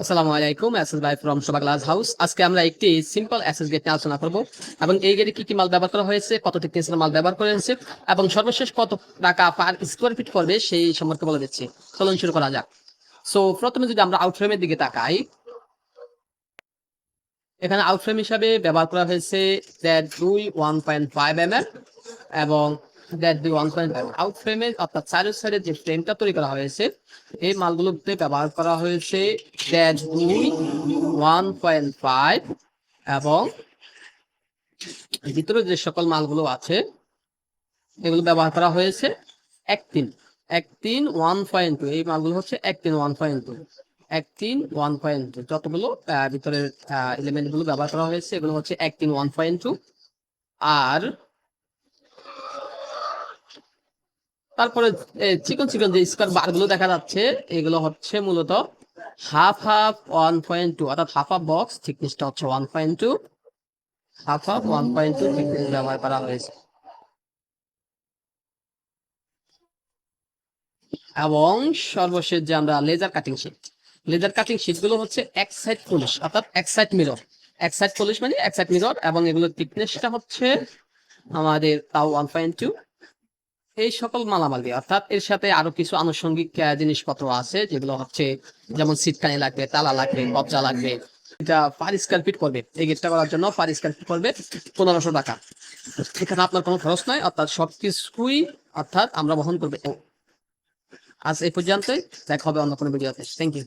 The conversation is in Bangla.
আসসালামু আলাইকুম, এসএস ভাই ফ্রম শোভা গ্লাস হাউস। আজকে আমরা একটি সিম্পল অ্যাসেস গেট নিয়ে আলোচনা করব এবং এই গেটে কি কি মাল ব্যবহার করা হয়েছে, কত টেকনিক্যাল মাল ব্যবহার করা হয়েছে এবং সর্বশেষ কত টাকা পার স্কোয়ার ফিট পড়বে সেই সম্পর্কে বলে দিচ্ছি। চলুন শুরু করা যাক। সো প্রথমে যদি আমরা আউটফ্রেমের দিকে তাকাই, এখানে আউটফ্রেম হিসাবে ব্যবহার করা হয়েছে দুই 1.5 mm এবং দুই 1.5 আউটফ্রেমের অর্থাৎ চারের সাইডের যে ফ্রেমটা তৈরি করা হয়েছে এই মালগুলোতে ব্যবহার করা হয়েছে দুই 1.5 এবং ভিতরে যে সকল মালগুলো আছে এগুলো ব্যবহার করা হয়েছে 1.3 1.2। এই মালগুলো হচ্ছে 1.3 1.2 যতগুলো ভিতরের এলিমেন্ট গুলো ব্যবহার করা হয়েছে এগুলো হচ্ছে 1.2। আর তারপরে চিকন চিকন যে স্কোয়ার বার গুলো দেখা যাচ্ছে এগুলো হচ্ছে মূলত হাফ 1.2, অর্থাৎ হাফ বক্স থিকনেসটা হচ্ছে 1.2, হাফ 1.2 থিকনেস ব্যবহার করা হয়েছে। এবং সর্বশেষ যে আমরা লেজার কাটিং শীট গুলো হচ্ছে এক সাইড পলিশ, অর্থাৎ এক সাইড পলিশ মানে এক সাইড মিরর, এবং এগুলোর থিকনেসটা হচ্ছে আমাদের তাও 1.2। এই সকল মালামাল দিয়ে, অর্থাৎ এর সাথে আরো কিছু আনুষঙ্গিক জিনিসপত্র আছে যেগুলো হচ্ছে যেমন সিটকানি লাগবে, তালা লাগবে, কবজা লাগবে। এটা পার স্কয়ার ফিট করবে, এই গেটটা করার জন্য পার স্কয়ার ফিট করবে 1500 টাকা। এখানে আপনার কোনো খরচ নাই, অর্থাৎ সবকিছুই আমরা বহন করবে। আজ এই পর্যন্তই, দেখা হবে অন্য কোনো ভিডিওতে। Thank you.